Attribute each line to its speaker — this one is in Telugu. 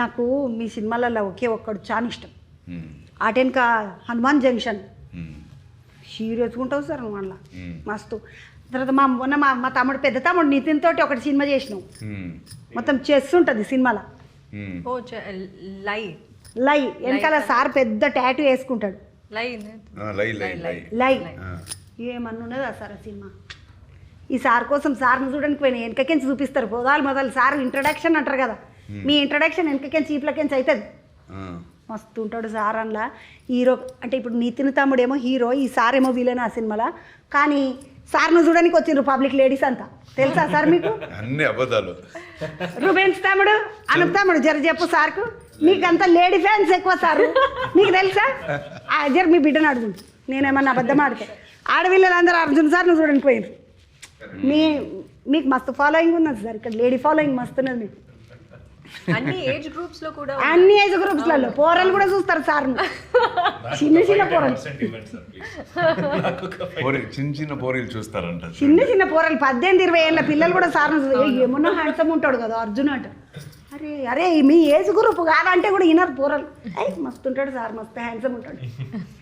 Speaker 1: నాకు మీ సినిమాలలో ఒకే ఒక్కడు చాలా ఇష్టం. ఆటెనక హనుమాన్ జంక్షన్ సీరియస్గా ఉంటావు సార్ నువ్వు అలా మస్తు. తర్వాత మొన్న మా తమ్ముడు పెద్ద తమ్ముడు నితిన్ తోటి ఒకటి సినిమా చేసినావు, మొత్తం చెస్ ఉంటుంది సినిమాలో. లై వెనకాల సార్ పెద్ద టాటూ వేసుకుంటాడు. లై ఏమన్నా ఉన్నదా సార్ ఆ సినిమా? ఈ సార్ కోసం సార్ని చూడడానికి పోయినా వెనకకెంచి చూపిస్తారు మొదలు సార్ ఇంట్రడక్షన్ అంటారు కదా, మీ ఇంట్రడక్షన్ వెనకకెంచి ఈప్లకెంచి అవుతుంది. మస్తు ఉంటాడు సార్ అందులో హీరో. అంటే ఇప్పుడు నితిన్ తమ్ముడేమో హీరో, ఈ సార్ ఏమో విలన్ ఆ సినిమాలో. కానీ సార్ను చూడడానికి వచ్చిండ్రు పబ్లిక్ లేడీస్ అంతా, తెలుసా సార్ మీకు?
Speaker 2: అన్ని అబద్ధాలు.
Speaker 1: రూబెన్స్ తమ్ముడు, అనుప్ తమ్ముడు జర చెప్పు సార్కు, మీకు అంతా లేడీ ఫ్యాన్స్ ఎక్కువ సారు, మీకు తెలుసా? జర మీ బిడ్డను అడుగుంటు, నేనేమన్నా అబద్ధం ఆడితే. ఆడపిల్లలందరూ అర్జున్ సార్ను చూడడానికి పోయినారు. మీకు మస్తు ఫాలోయింగ్ ఉన్నది సార్ ఇక్కడ, లేడీ ఫాలోయింగ్ మస్తు ఉన్నది మీకు.
Speaker 3: అన్ని ఏజ్ గ్రూప్స్ లో కూడా,
Speaker 1: అన్ని ఏజ్ గ్రూప్స్లలో పోరలు కూడా చూస్తారు సార్, చిన్న చిన్న పోరలు,
Speaker 2: చిన్న చిన్న పోరీలు చూస్తారంట.
Speaker 1: చిన్న చిన్న పోరలు 18-20 ఏళ్ళ పిల్లలు కూడా సార్ ఏమన్నా హ్యాండ్సమ్ ఉంటాడు కదా అర్జున్ అంట. అరే అరే మీ ఏజ్ గ్రూప్ కాదంటే కూడా వినరు పోరలు. మస్తు ఉంటాడు సార్, మస్తు హ్యాండ్సమ్ ఉంటాడు.